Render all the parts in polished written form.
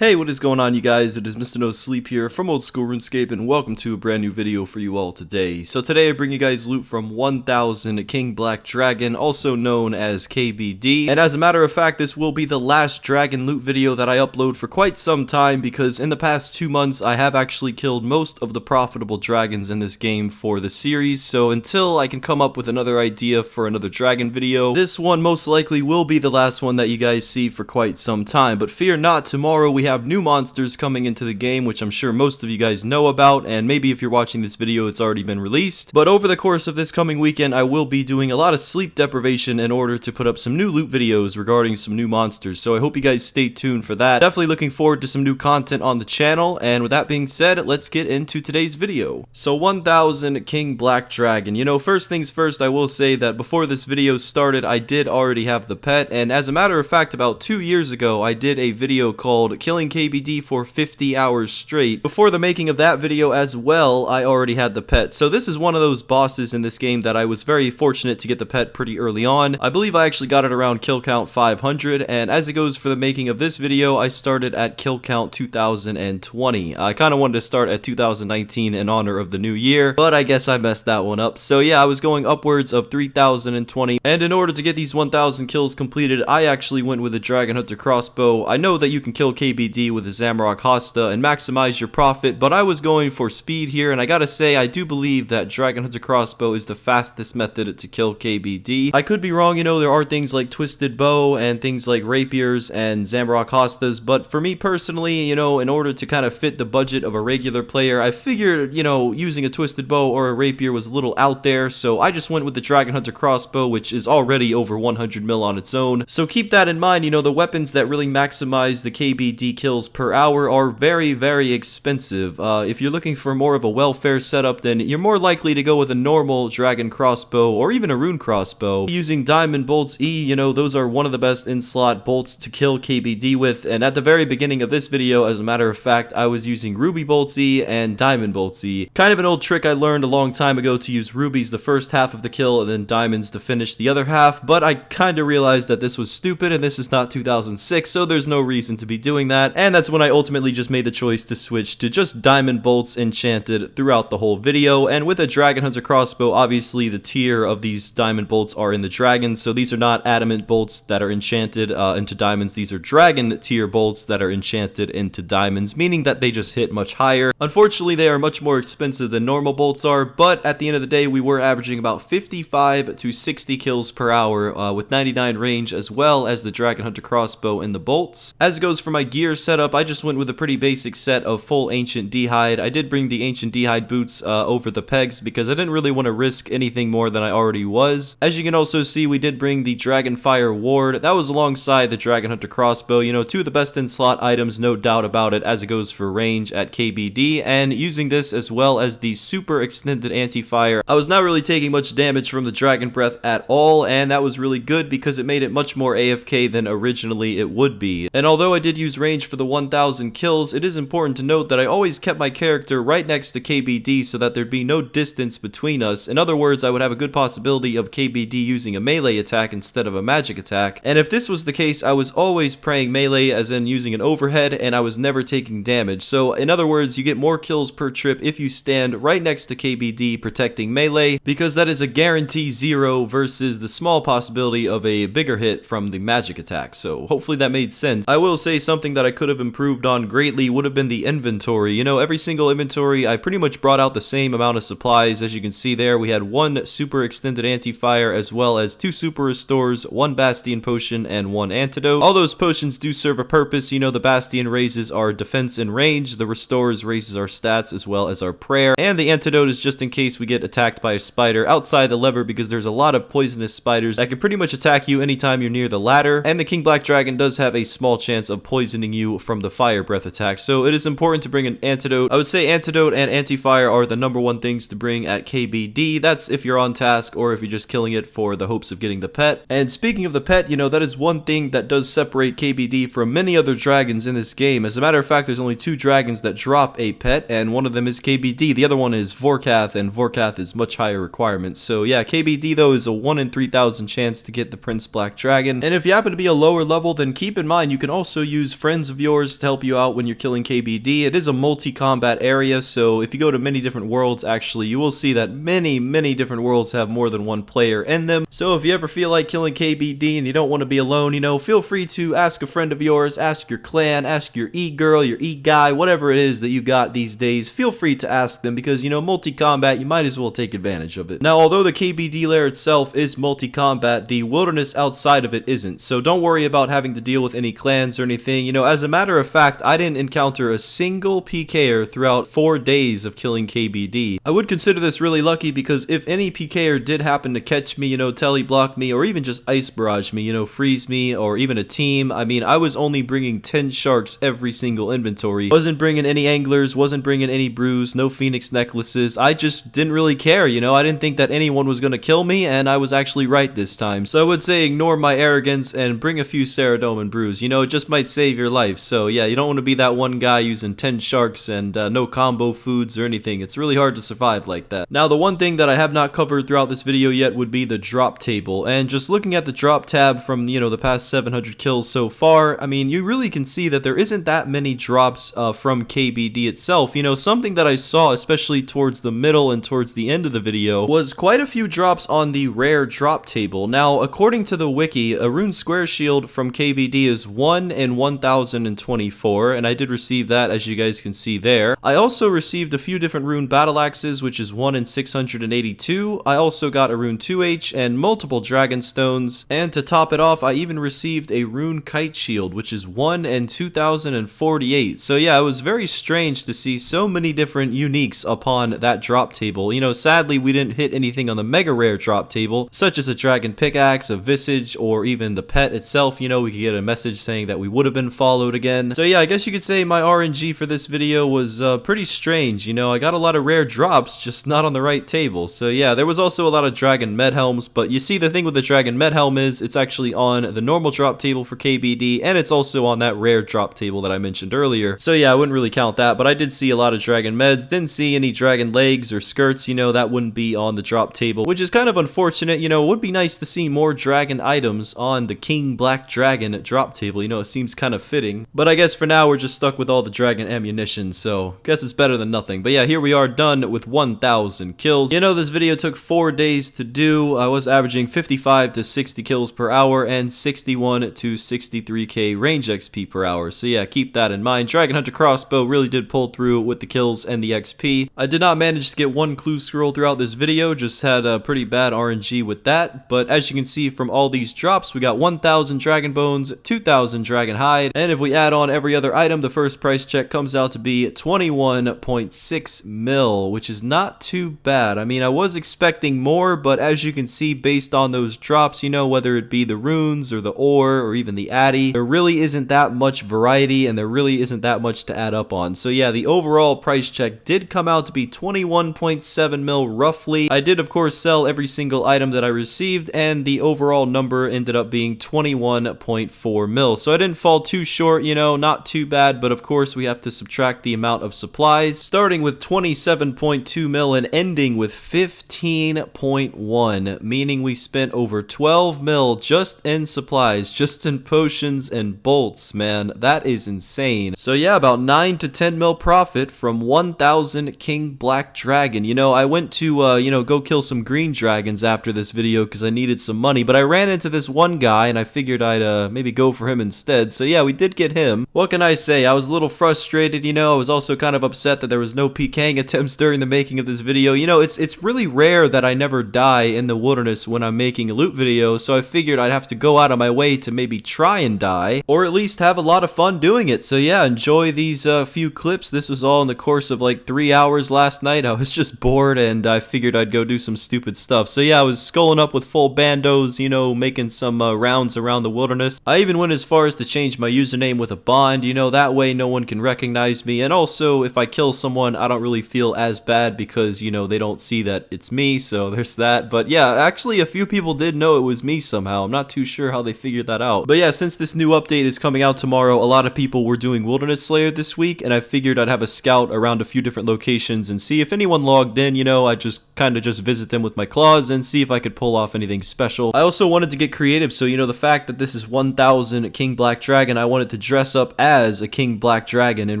Hey, what is going on, you guys? It is Mr. No Sleep here from Old School RuneScape, and welcome to a brand new video for you all today. So today I bring you guys loot from 1000 King Black Dragon, also known as KBD. And as a matter of fact, this will be the last dragon loot video that I upload for quite some time, because in the past 2 months I have actually killed most of the profitable dragons in this game for the series. So until I can come up with another idea for another dragon video, this one most likely will be the last one that you guys see for quite some time. But fear not, tomorrow we have new monsters coming into the game, which I'm sure most of you guys know about, and maybe if you're watching this video it's already been released. But over the course of this coming weekend I will be doing a lot of sleep deprivation in order to put up some new loot videos regarding some new monsters, so I hope you guys stay tuned for that. Definitely looking forward to some new content on the channel, and with that being said, let's get into today's video. So 1000 King Black Dragon. You know, first things first, I will say that before this video started I did already have the pet, and as a matter of fact about 2 years ago I did a video called Killing KBD for 50 hours straight. Before the making of that video as well, I already had the pet. So this is one of those bosses in this game that I was very fortunate to get the pet pretty early on. I believe I actually got it around kill count 500, and as it goes for the making of this video, I started at kill count 2020. I kind of wanted to start at 2019 in honor of the new year, but I guess I messed that one up. So yeah, I was going upwards of 3020, and in order to get these 1000 kills completed, I actually went with a Dragon Hunter crossbow. I know that you can kill KBD with a Zamrock Hosta and maximize your profit, but I was going for speed here, and I gotta say I do believe that Dragon Hunter crossbow is the fastest method to kill KBD. I could be wrong, you know, there are things like Twisted Bow and things like Rapiers and Zamrock Hostas, but for me personally, you know, in order to kind of fit the budget of a regular player, I figured, you know, using a Twisted Bow or a Rapier was a little out there, so I just went with the Dragon Hunter crossbow, which is already over 100 mil on its own. So keep that in mind. You know, the weapons that really maximize the KBD kills per hour are very expensive. If you're looking for more of a welfare setup, then you're more likely to go with a normal dragon crossbow or even a rune crossbow. Using diamond bolts E, you know, those are one of the best in-slot bolts to kill KBD with, and at the very beginning of this video, as a matter of fact, I was using ruby bolts E and diamond bolts E. Kind of an old trick I learned a long time ago, to use rubies the first half of the kill and then diamonds to finish the other half, but I kind of realized that this was stupid and this is not 2006, so there's no reason to be doing that, and that's when I ultimately just made the choice to switch to just diamond bolts enchanted throughout the whole video. And with a Dragon Hunter crossbow, obviously the tier of these diamond bolts are in the dragons, so these are not adamant bolts that are enchanted into diamonds. These are dragon tier bolts that are enchanted into diamonds, meaning that they just hit much higher. Unfortunately, they are much more expensive than normal bolts are, but at the end of the day we were averaging about 55 to 60 kills per hour with 99 range, as well as the Dragon Hunter crossbow and the bolts. As it goes for my gear setup, I just went with a pretty basic set of full ancient d'hide. I did bring the ancient d'hide boots over the pegs because I didn't really want to risk anything more than I already was. As you can also see, we did bring the Dragonfire ward. That was alongside the Dragon Hunter crossbow. You know, two of the best in slot items, no doubt about it, as it goes for range at KBD, and using this as well as the super extended anti-fire, I was not really taking much damage from the Dragon Breath at all, and that was really good because it made it much more AFK than originally it would be. And although I did use range for the 1000 kills, it is important to note that I always kept my character right next to KBD so that there'd be no distance between us. In other words, I would have a good possibility of KBD using a melee attack instead of a magic attack, and if this was the case, I was always praying melee, as in using an overhead, and I was never taking damage. So in other words, you get more kills per trip if you stand right next to KBD protecting melee, because that is a guarantee 0 versus the small possibility of a bigger hit from the magic attack. So hopefully that made sense. I will say something that I could have improved on greatly would have been the inventory. You know, every single inventory I pretty much brought out the same amount of supplies. As you can see there, we had one super extended anti-fire as well as 2 super restores, 1 bastion potion, and 1 antidote. All those potions do serve a purpose. You know, the bastion raises our defense and range, the restores raises our stats as well as our prayer, and the antidote is just in case we get attacked by a spider outside the lever, because there's a lot of poisonous spiders that can pretty much attack you anytime you're near the ladder, and the King Black Dragon does have a small chance of poisoning you from the fire breath attack, so it is important to bring an antidote. I would say antidote and anti-fire are the #1 things to bring at KBD. That's if you're on task or if you're just killing it for the hopes of getting the pet. And speaking of the pet, you know, that is one thing that does separate KBD from many other dragons in this game. As a matter of fact, there's only 2 dragons that drop a pet, and one of them is KBD. The other one is Vorkath, and Vorkath is much higher requirements. So yeah, KBD though is a 1 in 3000 chance to get the Prince Black Dragon, and if you happen to be a lower level, then keep in mind you can also use Friends friends of yours to help you out when you're killing KBD. It is a multi-combat area, so if you go to many different worlds, actually, you will see that many different worlds have more than one player in them. So if you ever feel like killing KBD and you don't want to be alone, you know, feel free to ask a friend of yours, ask your clan, ask your e-girl, your e-guy, whatever it is that you got these days. Feel free to ask them because, you know, multi-combat, you might as well take advantage of it. Now, although the KBD layer itself is multi-combat, the wilderness outside of it isn't. So don't worry about having to deal with any clans or anything. You know, as a matter of fact, I didn't encounter a single PKer throughout 4 days of killing KBD. I would consider this really lucky because if any PKer did happen to catch me, you know, teleblock me, or even just ice barrage me, you know, freeze me, or even a team, I mean, I was only bringing 10 sharks every single inventory. Wasn't bringing any anglers, wasn't bringing any brews, no phoenix necklaces. I just didn't really care, you know, I didn't think that anyone was gonna kill me, and I was actually right this time. So I would say ignore my arrogance and bring a few Ceradome and brews. You know, it just might save your life. So yeah, you don't want to be that one guy using 10 sharks and no combo foods or anything. It's really hard to survive like that. Now, the one thing that I have not covered throughout this video yet would be the drop table. And just looking at the drop tab from, you know, the past 700 kills so far, I mean, you really can see that there isn't that many drops from KBD itself. You know, something that I saw, especially towards the middle and towards the end of the video, was quite a few drops on the rare drop table. Now, according to the wiki, a rune square shield from KBD is 1 in 1024, and I did receive that, as you guys can see there. I also received a few different rune battle axes, which is 1 in 682. I also got a rune 2H and multiple dragon stones, and to top it off, I even received a rune kite shield, which is 1 in 2048. So yeah, it was very strange to see so many different uniques upon that drop table. You know, sadly, we didn't hit anything on the mega rare drop table, such as a dragon pickaxe, a visage, or even the pet itself. You know, we could get a message saying that we would have been followed again. So yeah, I guess you could say my RNG for this video was pretty strange. You know, I got a lot of rare drops, just not on the right table. So yeah, there was also a lot of dragon med helms, but you see, the thing with the dragon med helm is it's actually on the normal drop table for KBD, and it's also on that rare drop table that I mentioned earlier. So yeah, I wouldn't really count that, but I did see a lot of dragon meds. Didn't see any dragon legs or skirts. You know, that wouldn't be on the drop table, which is kind of unfortunate. You know, it would be nice to see more dragon items on the King Black Dragon drop table. You know, it seems kind of fitting, but I guess for now we're just stuck with all the dragon ammunition, so guess it's better than nothing. But yeah, here we are, done with 1000 kills. You know, this video took 4 days to do. I was averaging 55 to 60 kills per hour and 61 to 63k range XP per hour. So yeah, keep that in mind. Dragon Hunter crossbow really did pull through with the kills and the XP. I did not manage to get one clue scroll throughout this video, just had a pretty bad RNG with that. But as you can see from all these drops, we got 1000 dragon bones, 2000 dragon hide, and if we add on every other item, the first price check comes out to be 21.6 mil, which is not too bad. I mean, I was expecting more, but as you can see, based on those drops, you know, whether it be the runes or the ore or even the addy, there really isn't that much variety, and there really isn't that much to add up on. So yeah, the overall price check did come out to be 21.7 mil roughly. I did of course sell every single item that I received, and the overall number ended up being 21.4 mil. So I didn't fall too short, you know, not too bad, but of course we have to subtract the amount of supplies, starting with 27.2 mil and ending with 15.1, meaning we spent over 12 mil just in supplies, just in potions and bolts, man. That is insane. So yeah, about 9 to 10 mil profit from 1000 King Black Dragon. You know, I went to, you know, go kill some green dragons after this video because I needed some money, but I ran into this one guy and I figured I'd maybe go for him instead. So yeah, we did get him. What can I say? I was a little frustrated, you know. I was also kind of upset that there was no PKing attempts during the making of this video. You know, it's really rare that I never die in the wilderness when I'm making a loot video, so I figured I'd have to go out of my way to maybe try and die, or at least have a lot of fun doing it. So yeah, enjoy these few clips. This was all in the course of like 3 hours last night. I was just bored and I figured I'd go do some stupid stuff. So yeah, I was sculling up with full bandos, you know, making some rounds around the wilderness. I even went as far as to change my username with a bond, you know, that way no one can recognize me. And also, if I kill someone, I don't really feel as bad because, you know, they don't see that it's me, so there's that. But yeah, actually a few people did know it was me somehow. I'm not too sure how they figured that out. But yeah, since this new update is coming out tomorrow, a lot of people were doing Wilderness Slayer this week, and I figured I'd have a scout around a few different locations and see if anyone logged in. You know, I just kind of just visit them with my claws and see if I could pull off anything special. I also wanted to get creative, so you know, the fact that this is 1000 King Black Dragon, I wanted to dress up as a King Black Dragon in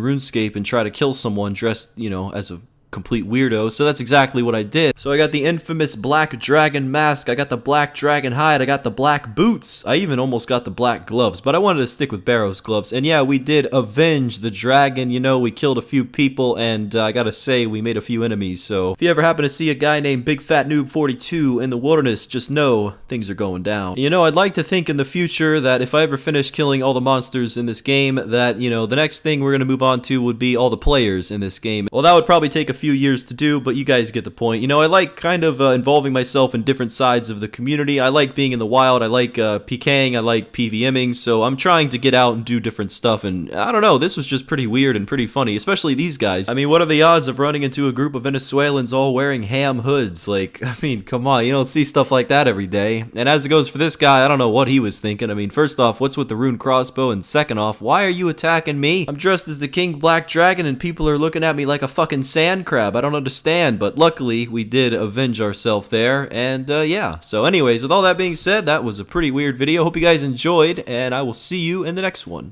RuneScape and try to kill someone dressed, you know, as a complete weirdo. So that's exactly what I did. So I got the infamous black dragon mask, I got the black dragon hide, I got the black boots, I even almost got the black gloves, but I wanted to stick with Barrow's gloves. And yeah, we did avenge the dragon. You know, we killed a few people, and I gotta say, we made a few enemies. So if you ever happen to see a guy named Big Fat Noob 42 in the wilderness, just know things are going down. You know, I'd like to think in the future that if I ever finish killing all the monsters in this game, that, you know, the next thing we're gonna move on to would be all the players in this game. Well, that would probably take a few years to do, but you guys get the point. You know, I like kind of involving myself in different sides of the community. I like being in the wild, I like PKing, I like PVMing, so I'm trying to get out and do different stuff, and I don't know, this was just pretty weird and pretty funny, especially these guys. I mean, what are the odds of running into a group of Venezuelans all wearing ham hoods? Like, I mean, come on, you don't see stuff like that every day. And as it goes for this guy, I don't know what he was thinking. I mean, first off, what's with the rune crossbow, and second off, why are you attacking me? I'm dressed as the King Black Dragon and people are looking at me like a fucking sand crab. I don't understand, but luckily we did avenge ourselves there, and yeah. So anyways, with all that being said, that was a pretty weird video. Hope you guys enjoyed, and I will see you in the next one.